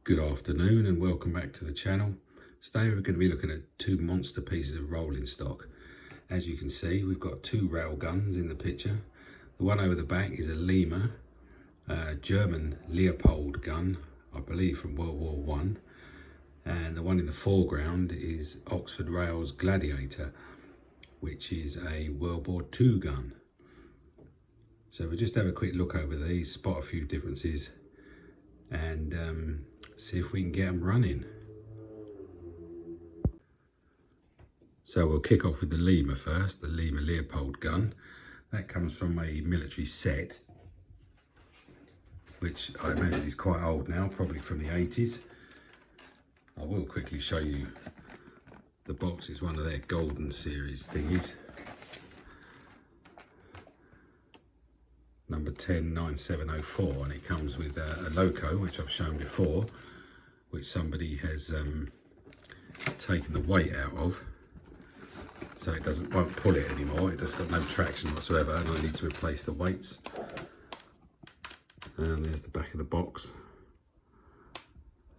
Good afternoon and welcome back to the channel. Today we're going to be looking at two monster pieces of rolling stock. As you can see, we've got two rail guns in the picture. The one over the back is a Lima, German Leopold gun, I believe from World War One, and the one in the foreground is Oxfordrail's Gladiator, which is a World War Two gun. So we'll just have a quick look over these, spot a few differences, and see if we can get them running. So we'll kick off with the Lima first, the Lima Leopold gun. That comes from a military set, which I imagine is quite old now, probably from the 80s. I will quickly show you the box. It's one of their golden series thingies. Number 109704, and it comes with a loco, which I've shown before, which somebody has taken the weight out of, so it won't pull it anymore. It just got no traction whatsoever, and I need to replace the weights. And there's the back of the box.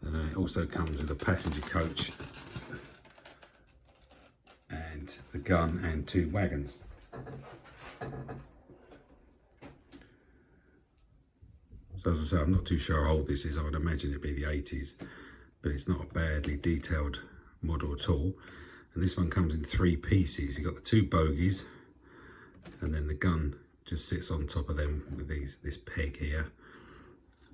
It also comes with a passenger coach and the gun and two wagons. So as I say, I'm not too sure how old this is. I would imagine it'd be the 80s, but it's not a badly detailed model at all. And this one comes in three pieces. You've got the two bogies, and then the gun just sits on top of them with this peg here.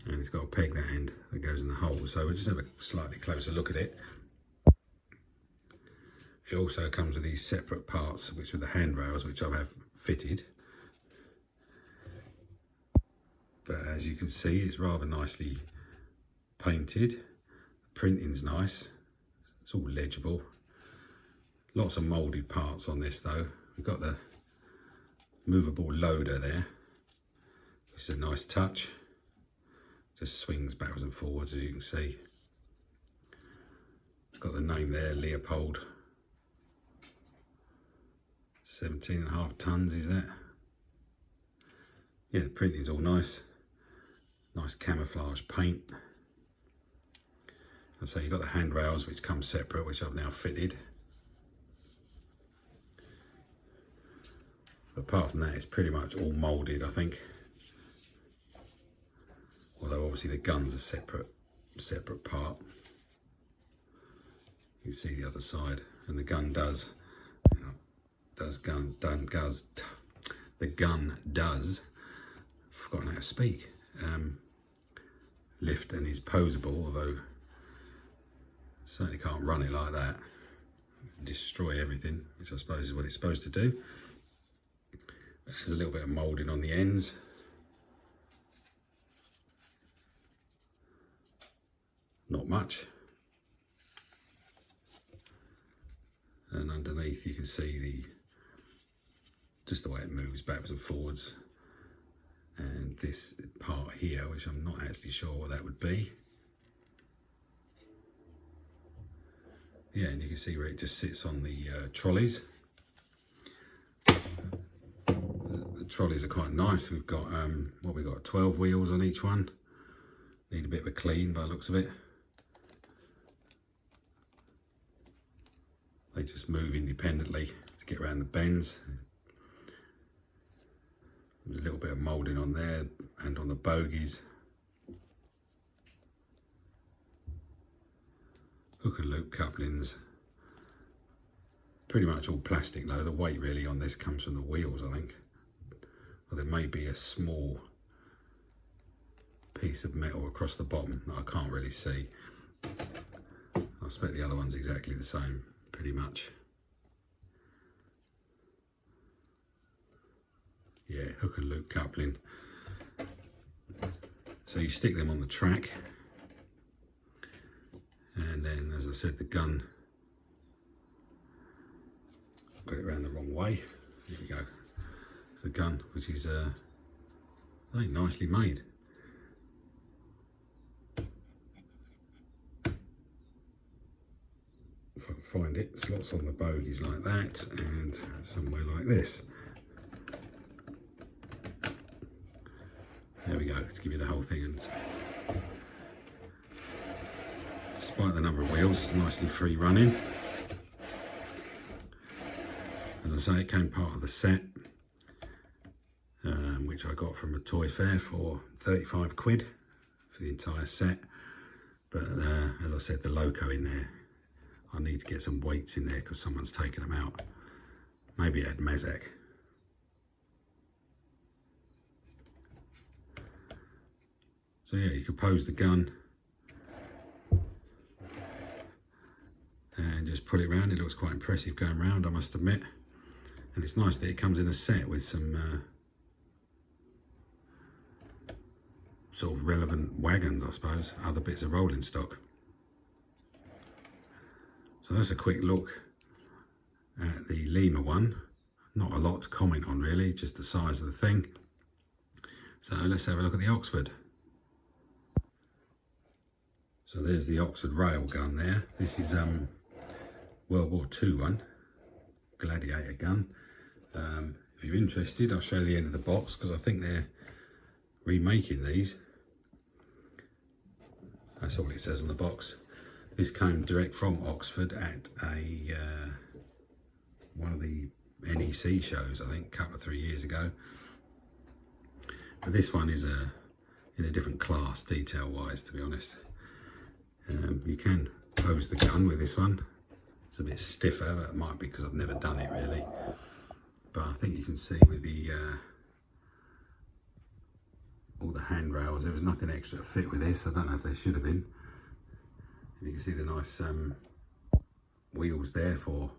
And it's got a peg that end that goes in the hole. So we'll just have a slightly closer look at it. It also comes with these separate parts, which are the handrails, which I have fitted. But as you can see, it's rather nicely painted. The printing's nice. It's all legible. Lots of moulded parts on this though. We've got the movable loader there, which is a nice touch. Just swings backwards and forwards, as you can see. It's got the name there, Leopold. 17.5 tons is that? Yeah, the printing's all nice. Nice camouflage paint. And so you've got the handrails, which come separate, which I've now fitted. But apart from that, it's pretty much all moulded, I think. Although obviously the gun's a separate part. You can see the other side, and the gun does, the gun does, I've forgotten how to speak, lift and is posable, although certainly can't run it like that, destroy everything, which I suppose is what it's supposed to do. There's a little bit of moulding on the ends. Not much. And underneath you can see just the way it moves backwards and forwards. And this part here, which I'm not actually sure what that would be. Yeah, and you can see where it just sits on the trolleys. The trolleys are quite nice. We've got, 12 wheels on each one. Need a bit of a clean by the looks of it. They just move independently to get around the bends. There's a little bit of moulding on there and on the bogies. Hook and loop couplings. Pretty much all plastic though. The weight really on this comes from the wheels, I think. Or there may be a small piece of metal across the bottom that I can't really see. I expect the other one's exactly the same, pretty much. Yeah, hook and loop coupling. So you stick them on the track, and then, as I said, the gun, got it around the wrong way. There we go. It's the gun, which is very nicely made. If I can find it, slots on the bogies like that, and somewhere like this. There we go, to give you the whole thing. And despite the number of wheels, it's nicely free running. As I say, it came part of the set, which I got from a toy fair for 35 quid for the entire set. But as I said, the loco in there, I need to get some weights in there because someone's taken them out. Maybe it had Mazak. So yeah, you could pose the gun and just pull it around. It looks quite impressive going around, I must admit. And it's nice that it comes in a set with some sort of relevant wagons, I suppose, other bits of rolling stock. So that's a quick look at the Lima one. Not a lot to comment on really, just the size of the thing. So let's have a look at the Oxford. So there's the Oxford Railgun there. This is World War II one, Gladiator gun. If you're interested, I'll show the end of the box because I think they're remaking these. That's all it says on the box. This came direct from Oxford at a one of the NEC shows, I think, a couple of 3 years ago. But this one is in a different class, detail-wise, to be honest. You can pose the gun with this one. It's a bit stiffer, that might be because I've never done it really. But I think you can see with the all the handrails, there was nothing extra to fit with this. I don't know if there should have been. You can see the nice wheels there for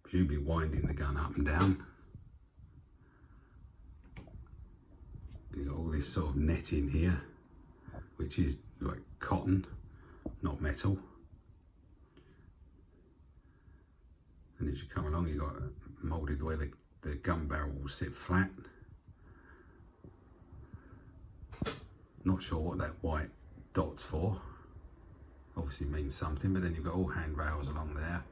presumably winding the gun up and down. You've got all this sort of netting here, which is like cotton, not metal. And as you come along, you've got moulded where the gun barrel will sit flat. Not sure what that white dot's for. Obviously means something, but then you've got all handrails along there.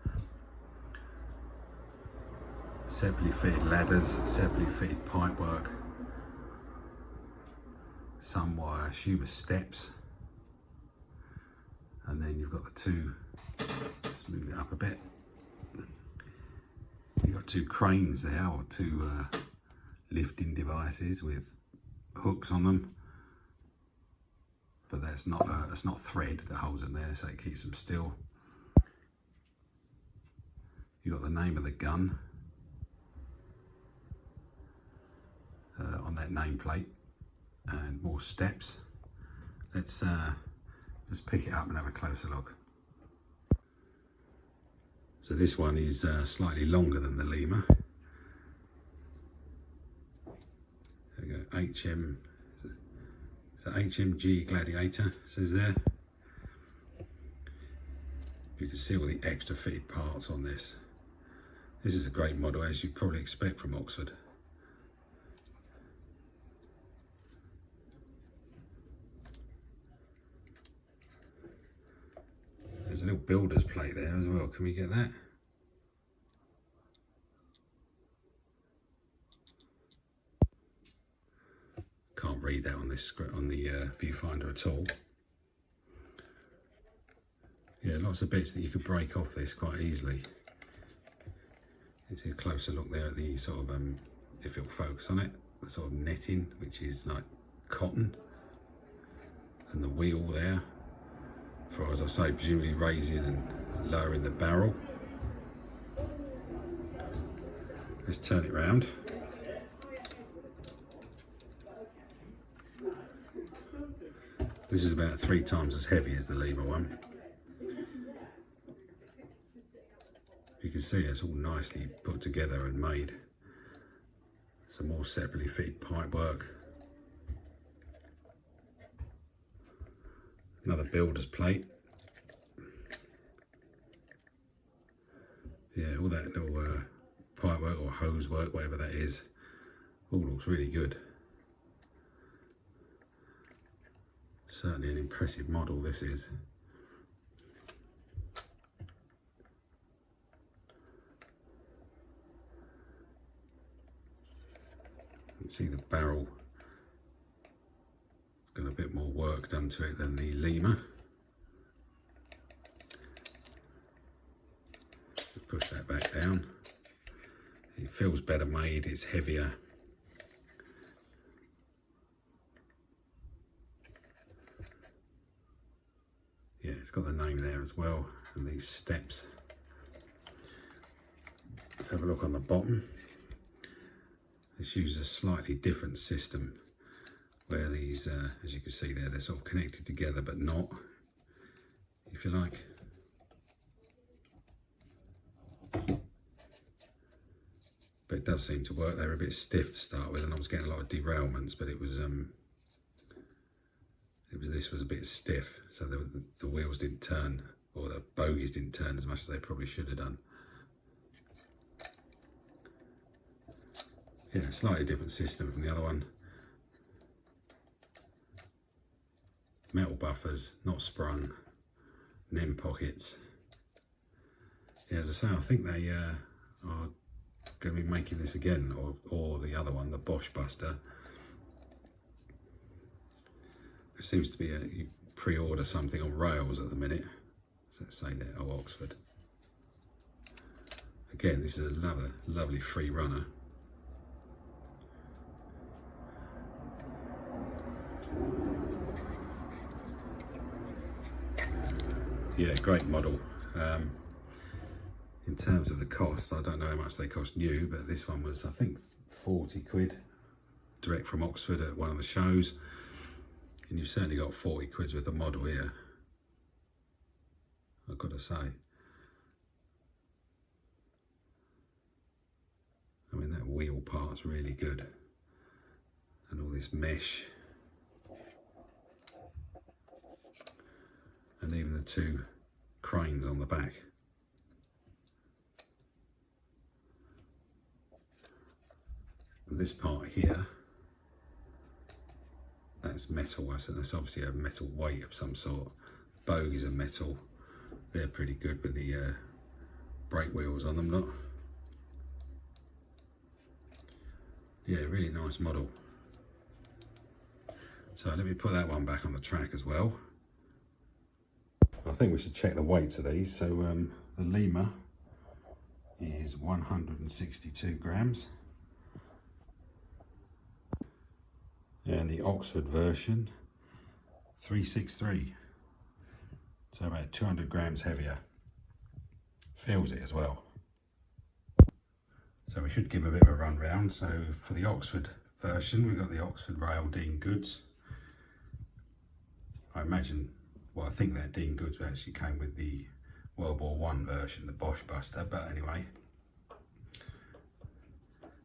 Separately fitted ladders, separately fitted pipework. Some I assume are steps. And then you've got the two, let's move it up a bit. You've got two cranes there, or two lifting devices with hooks on them. But that's not thread that holds them there, so it keeps them still. You've got the name of the gun on that nameplate, and more steps. Let's pick it up and have a closer look. So this one is slightly longer than the Lima. There we go, so HMG Gladiator says there. You can see all the extra fitted parts on this. This is a great model, as you'd probably expect from Oxford. There's a little builder's plate there as well. Can we get that? Can't read that on this script on the viewfinder at all. Yeah, lots of bits that you could break off this quite easily. You see a closer look there at the sort of if it'll focus on it, the sort of netting, which is like cotton, and the wheel there for, as I say, presumably raising and lowering the barrel. Let's turn it round. This is about 3 times as heavy as the Lima one. You can see it's all nicely put together and made. Some more separately fitted pipework. Another builder's plate. Yeah, all that little pipework or hose work, whatever that is, all looks really good. Certainly an impressive model this is. You can see the barrel. It's got a bit more work done to it than the Lima. push that back down. It feels better made, it's heavier. Yeah, it's got the name there as well, and these steps. Let's have a look on the bottom. This uses a slightly different system where these, as you can see there, they're sort of connected together but not, if you like. But it does seem to work. They were a bit stiff to start with, and I was getting a lot of derailments, but this was a bit stiff, so the wheels didn't turn, or the bogies didn't turn as much as they probably should have done. Yeah, slightly different system from the other one. Metal buffers, not sprung, NEM pockets. Yeah, as I say, I think they are going to be making this again, or the other one, the Bosch Buster. It seems to be you pre-order something on Rails at the minute. So let's say there, oh, Oxford. Again, this is another lovely free runner. Yeah, great model. In terms of the cost, I don't know how much they cost new, but this one was, I think, 40 quid direct from Oxford at one of the shows. And you've certainly got 40 quid with the model here, I've got to say. I mean, that wheel part's really good. And all this mesh. And even the two cranes on the back. And this part here, that's metal, so that's obviously a metal weight of some sort. Bogies are metal, they're pretty good with the brake wheels on them, not? Yeah, really nice model. So let me put that one back on the track as well. I think we should check the weights of these. So the Lima is 162 grams. And the Oxford version, 363. So about 200 grams heavier. Feels it as well. So we should give a bit of a run round. So for the Oxford version, we've got the oxfordrail Dean Goods. I imagine, well, I think that Dean Goods actually came with the World War I version, the Bosch Buster, but anyway,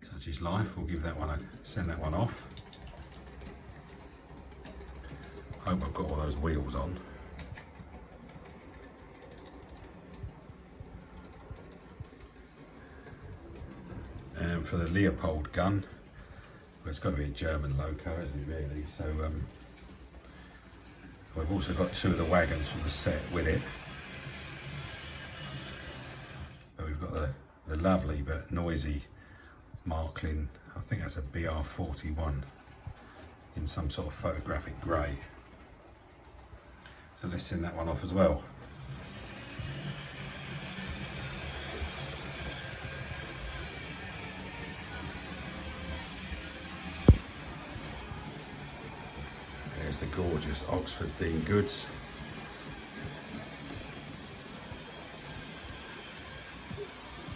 such is life. We'll give that one send that one off. Hope I've got all those wheels on. And for the Leopold gun, well, it's got to be a German loco, isn't it really? So we've also got two of the wagons from the set with it. But we've got the lovely but noisy Marklin, I think that's a BR41 in some sort of photographic grey. So let's send that one off as well. There's the gorgeous Oxford Dean Goods.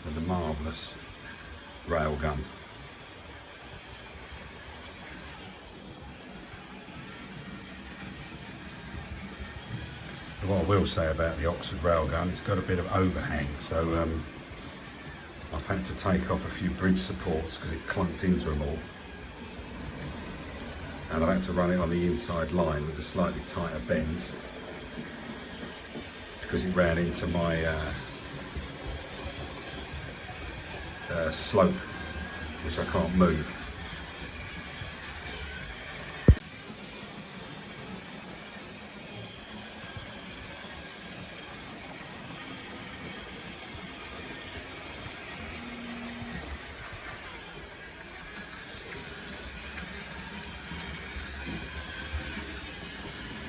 And the marvellous Railgun. What I will say about the Oxford Railgun, it's got a bit of overhang, so I've had to take off a few bridge supports because it clunked into them all. And I've had to run it on the inside line with the slightly tighter bends because it ran into my slope, which I can't move.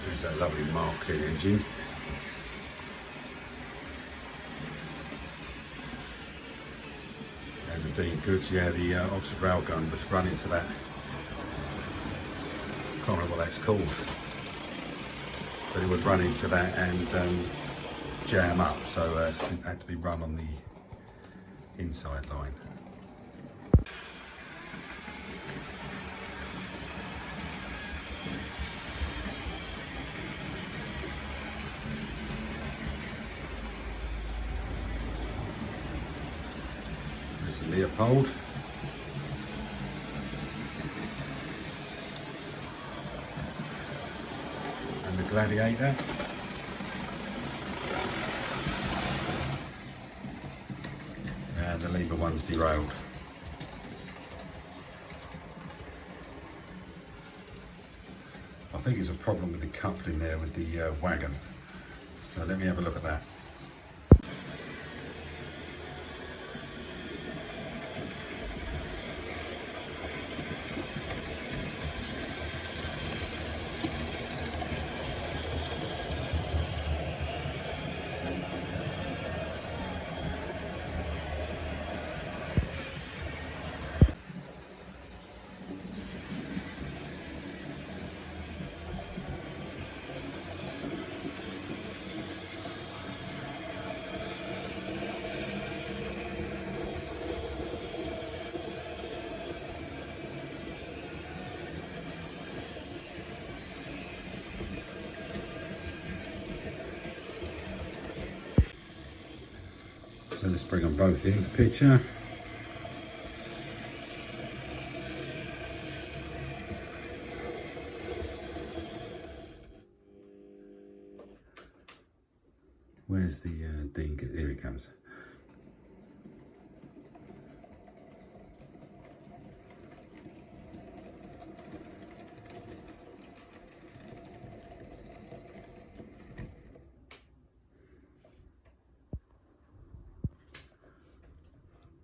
There's that lovely Marklin engine. 15 goods, yeah, the Oxford Railgun was run into that. Can't remember what that's called, but it would run into that and jam up, so it had to be run on the inside line. There's the Leopold. And the Gladiator. And the Lima one's derailed. I think it's a problem with the coupling there with the wagon. So let me have a look at that. So let's bring them both in the picture. Where's the dink? Here it comes.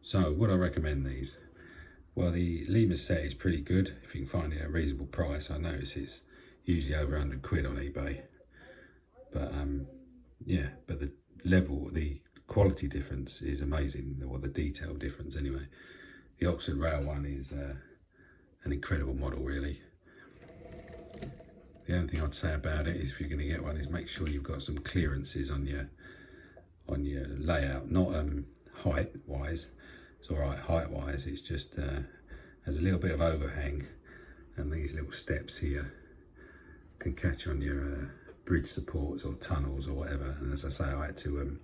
So would I recommend these? Well, the Lima set is pretty good if you can find it at a reasonable price. I notice it's usually over 100 quid on eBay, but yeah, but the level, the quality difference is amazing, or the detail difference anyway. The Oxford Rail one is an incredible model, really. The only thing I'd say about it is, if you're going to get one, is make sure you've got some clearances on your layout, not height wise. It's all right height wise, it's just has a little bit of overhang, and these little steps here can catch on your bridge supports or tunnels or whatever. And as I say, I had to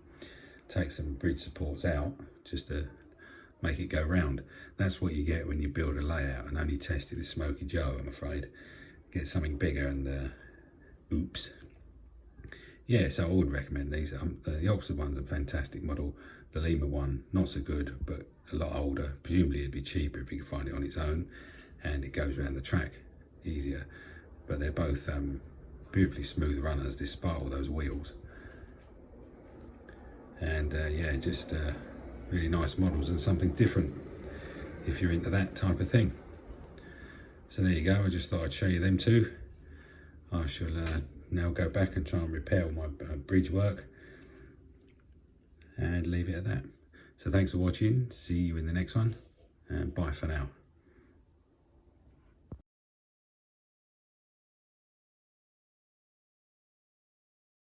take some bridge supports out just to make it go round. That's what you get when you build a layout, and only tested with Smoky Joe, I'm afraid. Get something bigger and oops. Yeah, so I would recommend these. The Oxford one's a fantastic model. The Lima one, not so good, but a lot older. Presumably it'd be cheaper if you could find it on its own, and it goes around the track easier. But they're both beautifully smooth runners despite all those wheels. And yeah, just really nice models and something different if you're into that type of thing. So there you go, I just thought I'd show you them two. I shall now go back and try and repair all my bridge work and leave it at that. So thanks for watching, see you in the next one, and bye for now.